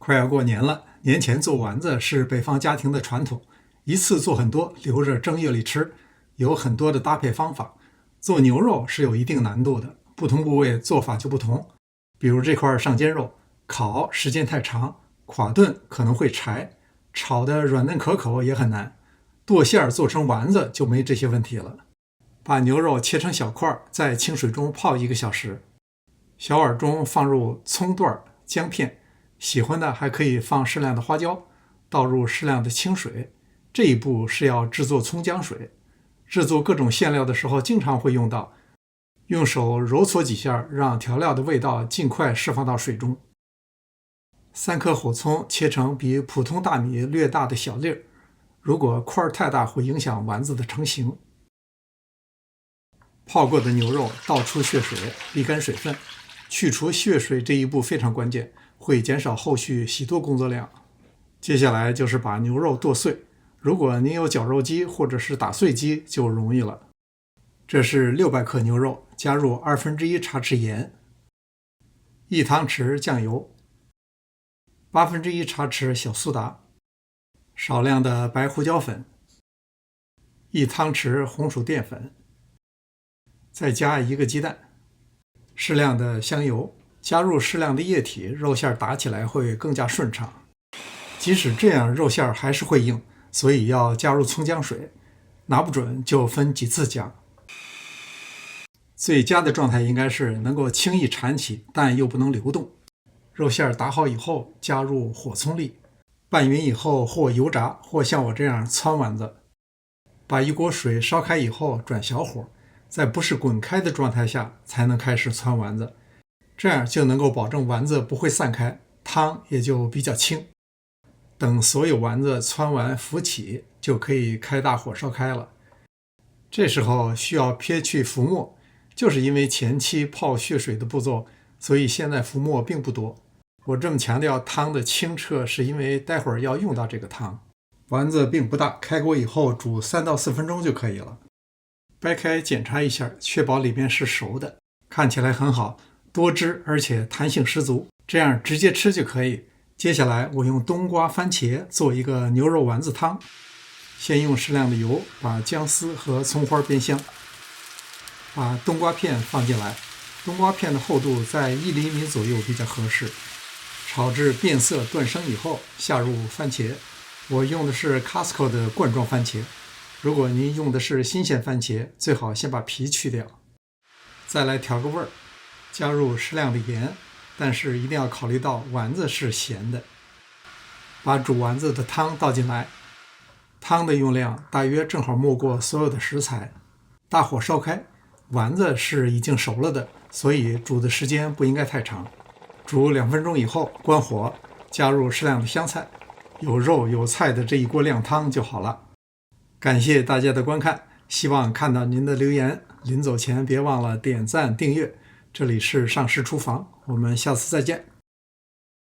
快要过年了，年前做丸子是北方家庭的传统，一次做很多，留着正月里吃。有很多的搭配方法。做牛肉是有一定难度的，不同部位做法就不同。比如这块上肩肉，烤时间太长，垮炖可能会柴，炒的软嫩可口也很难。剁馅儿做成丸子就没这些问题了。把牛肉切成小块，在清水中泡1个小时。小碗中放入葱段、姜片，喜欢的还可以放适量的花椒，倒入适量的清水。这一步是要制作葱姜水。制作各种馅料的时候经常会用到，用手揉搓几下，让调料的味道尽快释放到水中。3颗火葱切成比普通大米略大的小粒儿，如果块太大会影响丸子的成型。泡过的牛肉倒出血水，沥干水分，去除血水这一步非常关键，会减少后续洗剁工作量。接下来就是把牛肉剁碎，如果您有绞肉机或者是打碎机就容易了。这是600克牛肉，加入1/2茶匙盐，1汤匙酱油，1/8茶匙小苏打，少量的白胡椒粉，1汤匙红薯淀粉，再加1个鸡蛋，适量的香油，加入适量的液体，肉馅打起来会更加顺畅。即使这样，肉馅还是会硬，所以要加入葱姜水，拿不准就分几次加。最佳的状态应该是能够轻易缠起，但又不能流动。肉馅打好以后，加入火葱粒，拌匀以后或油炸，或像我这样汆丸子。把一锅水烧开以后转小火，在不是滚开的状态下才能开始汆丸子，这样就能够保证丸子不会散开，汤也就比较清。等所有丸子汆完浮起，就可以开大火烧开了。这时候需要撇去浮沫，就是因为前期泡血水的步骤，所以现在浮沫并不多。我这么强调汤的清澈，是因为待会儿要用到这个汤。丸子并不大，开锅以后煮3到4分钟就可以了。掰开检查一下，确保里面是熟的，看起来很好，多汁而且弹性十足，这样直接吃就可以。接下来我用冬瓜、番茄做一个牛肉丸子汤。先用适量的油把姜丝和葱花煸香，把冬瓜片放进来，冬瓜片的厚度在1厘米左右比较合适。炒至变色断生以后，下入番茄。我用的是 Costco 的罐装番茄，如果您用的是新鲜番茄，最好先把皮去掉。再来调个味儿，加入适量的盐，但是一定要考虑到丸子是咸的。把煮丸子的汤倒进来，汤的用量大约正好没过所有的食材。大火烧开，丸子是已经熟了的，所以煮的时间不应该太长。煮2分钟以后关火，加入适量的香菜，有肉有菜的这一锅靓汤就好了。感谢大家的观看，希望看到您的留言。临走前别忘了点赞订阅。这里是上师厨房，我们下次再见。